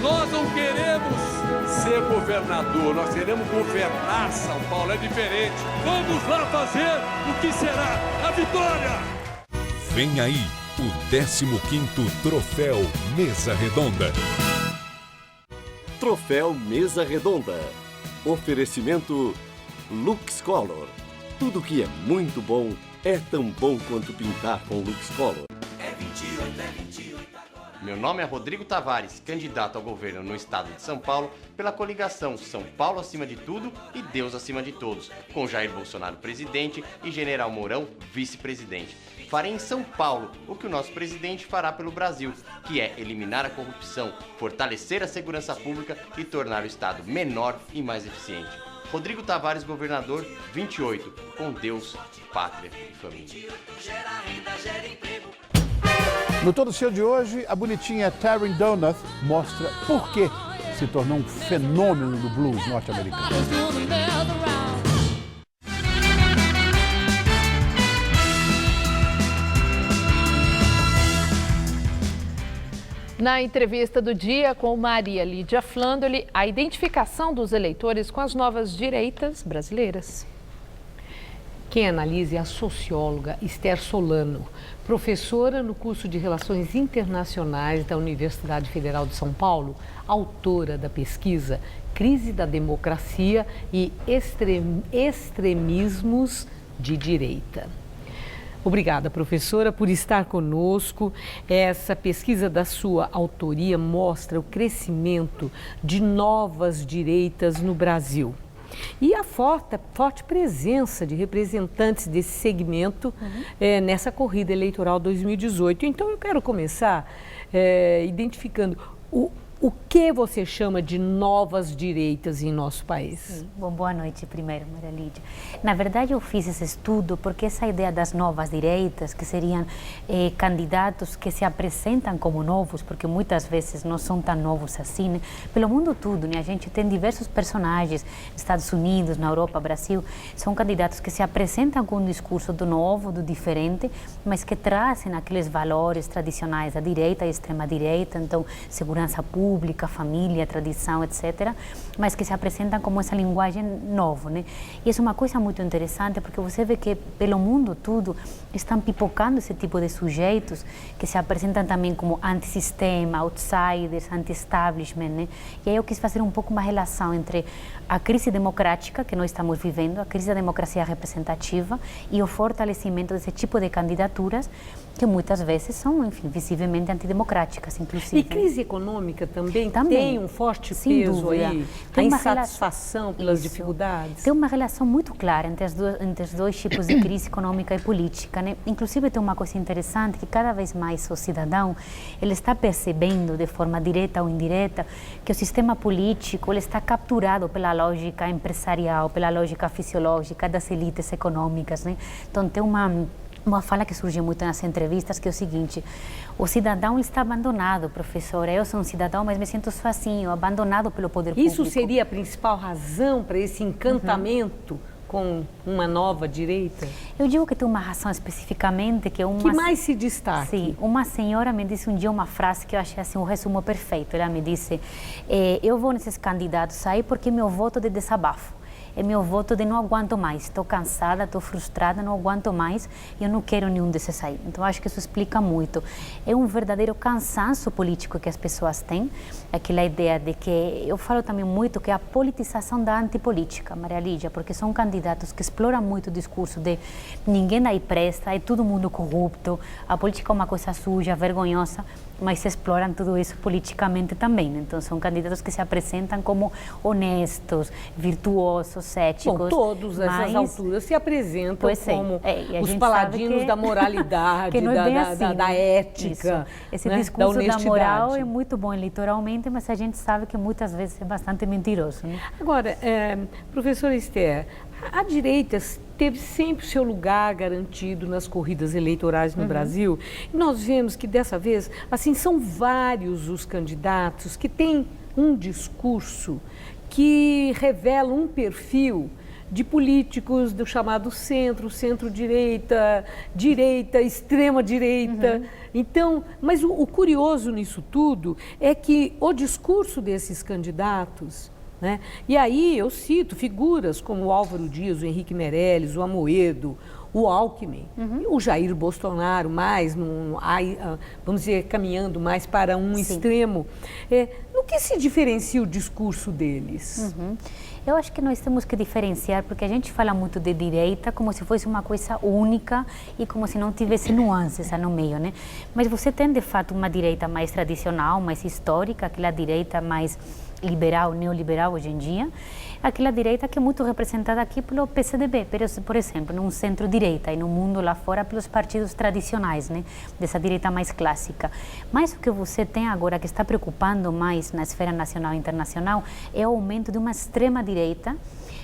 Nós não queremos ser governador, nós queremos governar São Paulo, é diferente. Vamos lá fazer o que será a vitória! Vem aí o 15º Troféu Mesa Redonda. Troféu Mesa Redonda. Oferecimento LuxColor. Tudo que é muito bom é tão bom quanto pintar com LuxColor. Meu nome é Rodrigo Tavares, candidato ao governo no estado de São Paulo pela coligação São Paulo acima de tudo e Deus acima de todos, com Jair Bolsonaro presidente e General Mourão vice-presidente. Farei em São Paulo o que o nosso presidente fará pelo Brasil, que é eliminar a corrupção, fortalecer a segurança pública e tornar o estado menor e mais eficiente. Rodrigo Tavares, governador 28, com Deus, pátria e família. No Todo Seu de hoje, a bonitinha Taryn Donuth mostra por que se tornou um fenômeno do blues norte-americano. Na entrevista do dia com Maria Lídia Flandoli, a identificação dos eleitores com as novas direitas brasileiras. Quem analisa é a socióloga Esther Solano, professora no curso de Relações Internacionais da Universidade Federal de São Paulo, autora da pesquisa Crise da Democracia e Extremismos de Direita. Obrigada, professora, por estar conosco. Essa pesquisa da sua autoria mostra o crescimento de novas direitas no Brasil. E a forte presença de representantes desse segmento nessa corrida eleitoral 2018. Então, eu quero começar identificando o que você chama de novas direitas em nosso país. Sim. Bom, boa noite primeiro, Maria Lídia. Na verdade, eu fiz esse estudo porque essa ideia das novas direitas, que seriam candidatos que se apresentam como novos, porque muitas vezes não são tão novos assim, né? Pelo mundo todo, né? A gente tem diversos personagens, Estados Unidos, na Europa, Brasil, são candidatos que se apresentam com um discurso do novo, do diferente, mas que trazem aqueles valores tradicionais da direita e extrema-direita, então segurança pública, família, tradição, etc., mas que se apresentam como essa linguagem nova, né? E isso é uma coisa muito interessante, porque você vê que pelo mundo todo estão pipocando esse tipo de sujeitos que se apresentam também como antissistema, outsiders, anti-establishment, né? E aí eu quis fazer um pouco uma relação entre a crise democrática que nós estamos vivendo, a crise da democracia representativa e o fortalecimento desse tipo de candidaturas que muitas vezes são, enfim, visivelmente antidemocráticas, inclusive. E crise econômica também tem um forte peso aí, a insatisfação pelas dificuldades? Tem uma relação muito clara entre os dois tipos de crise econômica e política, né? Inclusive tem uma coisa interessante, que cada vez mais o cidadão, ele está percebendo de forma direta ou indireta que o sistema político, ele está capturado pela lógica empresarial, pela lógica fisiológica das elites econômicas, né? Então tem uma fala que surge muito nas entrevistas, que é o seguinte: o cidadão está abandonado, professora. Eu sou um cidadão, mas me sinto sozinho, abandonado pelo poder público. Isso seria a principal razão para esse encantamento com uma nova direita? Eu digo que tem uma razão especificamente que uma... Que mais se destaca? Sim, uma senhora me disse um dia uma frase que eu achei assim um resumo perfeito. Ela me disse: eu vou nesses candidatos aí porque meu voto de desabafo. É meu voto de não aguento mais, estou cansada, estou frustrada, não aguento mais e eu não quero nenhum desses aí. Então, acho que isso explica muito. É um verdadeiro cansaço político que as pessoas têm, aquela ideia de que, eu falo também muito que é a politização da antipolítica, Maria Lídia, porque são candidatos que exploram muito o discurso de ninguém aí presta, é todo mundo corrupto, a política é uma coisa suja, vergonhosa, mas se exploram tudo isso politicamente também. Então, são candidatos que se apresentam como honestos, virtuosos, céticos. Bom, todos essas alturas se apresentam como os paladinos da moralidade, que não é bem assim, da ética. Esse discurso da moral é muito bom eleitoralmente, mas a gente sabe que muitas vezes é bastante mentiroso, né? Agora, professora Esther, a direita teve sempre o seu lugar garantido nas corridas eleitorais no Brasil. E nós vemos que dessa vez, assim, são vários os candidatos que têm um discurso que revelam um perfil de políticos do chamado centro, centro-direita, direita, extrema-direita. Então, mas o curioso nisso tudo é que o discurso desses candidatos, né, e aí eu cito figuras como o Álvaro Dias, o Henrique Meirelles, o Amoedo, o Alckmin, o Jair Bolsonaro, mais, vamos dizer, caminhando mais para um extremo. No que se diferencia o discurso deles? Eu acho que nós temos que diferenciar, porque a gente fala muito de direita como se fosse uma coisa única e como se não tivesse nuances no meio, né? Mas você tem, de fato, uma direita mais tradicional, mais histórica, aquela direita mais liberal, neoliberal hoje em dia, aquela direita que é muito representada aqui pelo PCdoB, por exemplo, num centro-direita e no mundo lá fora pelos partidos tradicionais, né, dessa direita mais clássica. Mas o que você tem agora que está preocupando mais na esfera nacional e internacional é o aumento de uma extrema-direita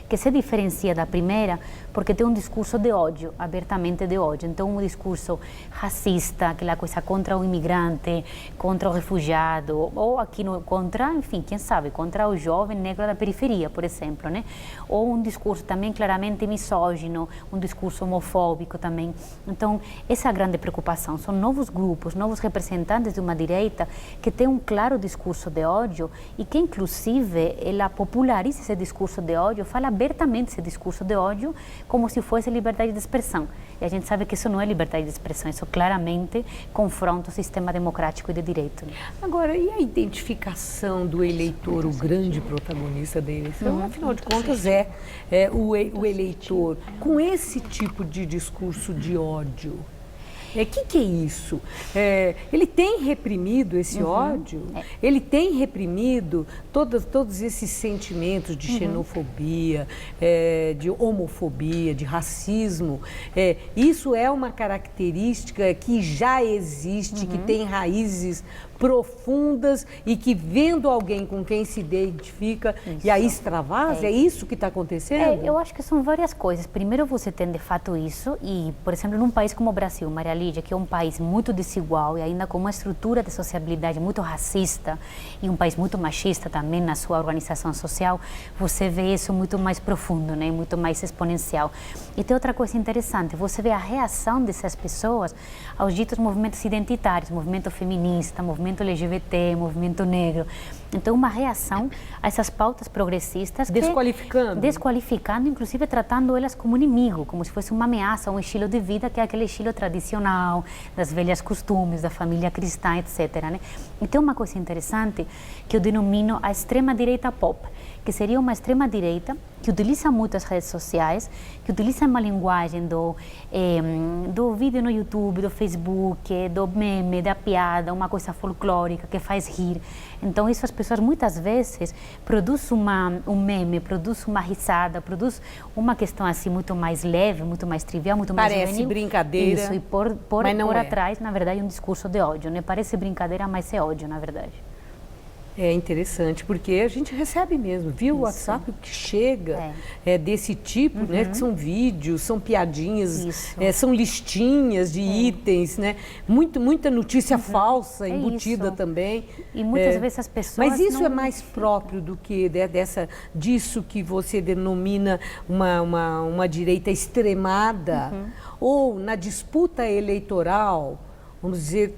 que se diferencia da primeira porque tem um discurso de ódio, abertamente de ódio. Então, um discurso racista, aquela coisa contra o imigrante, contra o refugiado, ou aqui contra, enfim, quem sabe, contra o jovem negro da periferia, por exemplo, né? Ou um discurso também claramente misógino, um discurso homofóbico também. Então, essa é a grande preocupação. São novos grupos, novos representantes de uma direita que tem um claro discurso de ódio e que, inclusive, ela populariza esse discurso de ódio, fala abertamente esse discurso de ódio como se fosse liberdade de expressão. E a gente sabe que isso não é liberdade de expressão, isso claramente confronta o sistema democrático e de direito. Agora, e a identificação do eleitor, o grande protagonista deles? Então, afinal de contas, o eleitor com esse tipo de discurso de ódio. O que é isso? Ele tem reprimido esse ódio? Ele tem reprimido todos esses sentimentos de xenofobia, de homofobia, de racismo? Isso é uma característica que já existe, que tem raízes profundas e que, vendo alguém com quem se identifica, e aí extravasa? É isso que está acontecendo? Eu acho que são várias coisas. Primeiro, você tem de fato isso e, por exemplo, num país como o Brasil, Maria Lídia, que é um país muito desigual e ainda com uma estrutura de sociabilidade muito racista e um país muito machista também na sua organização social, você vê isso muito mais profundo, né? Muito mais exponencial. E tem outra coisa interessante, você vê a reação dessas pessoas aos ditos movimentos identitários, movimento feminista, movimento LGBT, movimento negro. Então, uma reação a essas pautas progressistas. Desqualificando, inclusive tratando elas como inimigo, como se fosse uma ameaça a um estilo de vida que é aquele estilo tradicional, das velhas costumes, da família cristã, etc. Né? E tem uma coisa interessante que eu denomino a extrema-direita pop, que seria uma extrema-direita que utiliza muito as redes sociais, que utiliza uma linguagem do vídeo no YouTube, do Facebook, do meme, da piada, uma coisa folclórica que faz rir. Então, isso as pessoas muitas vezes produzem um meme, produzem uma risada, produzem uma questão assim muito mais leve, muito mais trivial, muito mais juvenil. Parece brincadeira, isso, e por atrás, na verdade, um discurso de ódio, né? Parece brincadeira, mas é ódio, na verdade. É interessante, porque a gente recebe mesmo, viu? O WhatsApp que chega desse tipo, né? Que são vídeos, são piadinhas, são listinhas de itens, né? Muita notícia falsa embutida também. E muitas vezes as pessoas... Mas isso é mais próprio do que disso que você denomina uma direita extremada, ou na disputa eleitoral, vamos dizer,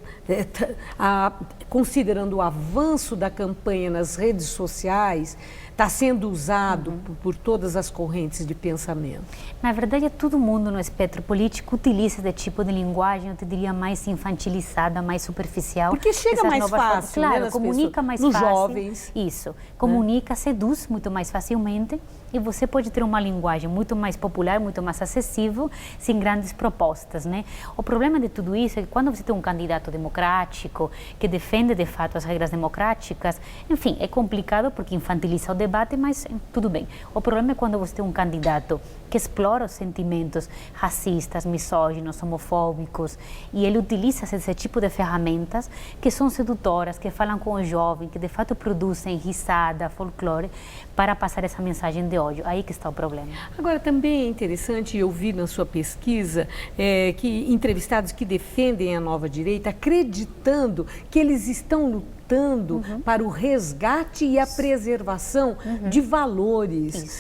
considerando o avanço da campanha nas redes sociais, está sendo usado por todas as correntes de pensamento? Na verdade, todo mundo no espectro político utiliza esse tipo de linguagem, eu te diria, mais infantilizada, mais superficial. Porque chega mais fácil, claro, né, comunica mais nos fácil. Jovens. Isso, comunica, seduz muito mais facilmente e você pode ter uma linguagem muito mais popular, muito mais acessível, sem grandes propostas, né? O problema de tudo isso é que quando você tem um candidato democrático, que defende de fato as regras democráticas, enfim, é complicado porque infantiliza o debate, mas tudo bem. O problema é quando você tem um candidato que explora os sentimentos racistas, misóginos, homofóbicos, e ele utiliza esse tipo de ferramentas que são sedutoras, que falam com o jovem, que de fato produzem risada, folclore, para passar essa mensagem de ódio. Aí que está o problema. Agora, também é interessante, eu vi na sua pesquisa, que entrevistados que defendem a nova direita, acreditando que eles estão lutando para o resgate e a preservação de valores,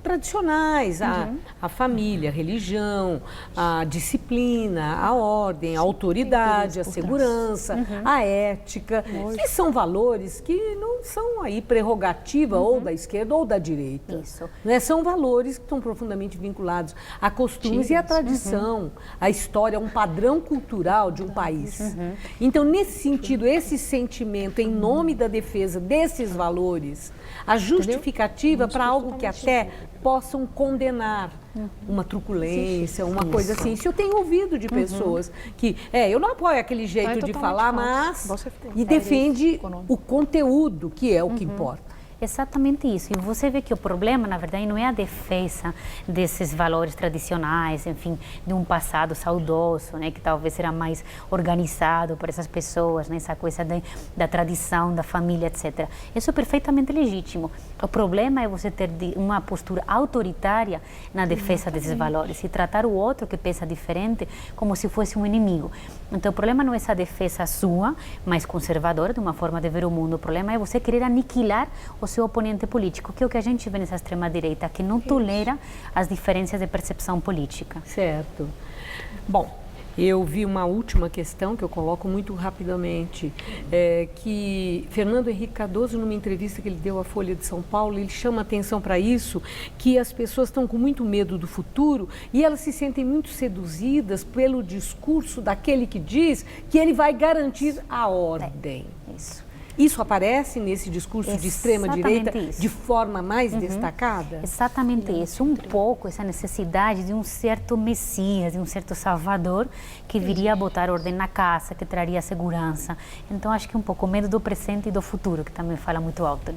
tradicionais, a família, a religião, a disciplina, a ordem, a autoridade, a segurança, a ética, que são valores que não são aí prerrogativa ou da esquerda ou da direita. Isso. Né? São valores que estão profundamente vinculados a costumes e a tradição, a história, um padrão cultural de um país. Então, nesse sentido, esse sentimento em nome da defesa desses valores, a justificativa para algo que até possam condenar uma truculência, uma coisa assim. Isso eu tenho ouvido de pessoas que, eu não apoio aquele jeito de falar, mas e defende o conteúdo, que é o que importa. Exatamente isso. E você vê que o problema, na verdade, não é a defesa desses valores tradicionais, enfim, de um passado saudoso, né, que talvez era mais organizado por essas pessoas, né, essa coisa da tradição, da família, etc. Isso é perfeitamente legítimo. O problema é você ter uma postura autoritária na defesa desses valores e tratar o outro que pensa diferente como se fosse um inimigo. Então, o problema não é essa defesa sua, mais conservadora, de uma forma de ver o mundo. O problema é você querer aniquilar o seu oponente político, que é o que a gente vê nessa extrema-direita, que não tolera as diferenças de percepção política. Certo. Bom, eu vi uma última questão que eu coloco muito rapidamente, que Fernando Henrique Cardoso, numa entrevista que ele deu à Folha de São Paulo, ele chama atenção para isso, que as pessoas estão com muito medo do futuro e elas se sentem muito seduzidas pelo discurso daquele que diz que ele vai garantir a ordem. Isso aparece nesse discurso de extrema-direita de forma mais destacada? Exatamente isso. Um pouco essa necessidade de um certo Messias, de um certo Salvador, que viria a botar ordem na casa, que traria segurança. Então, acho que um pouco o medo do presente e do futuro, que também fala muito alto.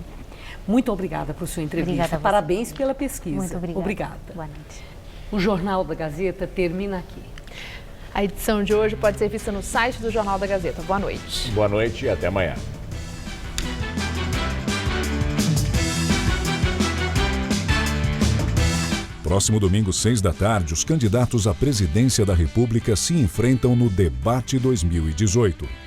Muito obrigada por sua entrevista. Parabéns pela pesquisa. Muito obrigada. Obrigada. Boa noite. O Jornal da Gazeta termina aqui. A edição de hoje pode ser vista no site do Jornal da Gazeta. Boa noite. Boa noite e até amanhã. Próximo domingo, 6 da tarde, os candidatos à presidência da República se enfrentam no Debate 2018.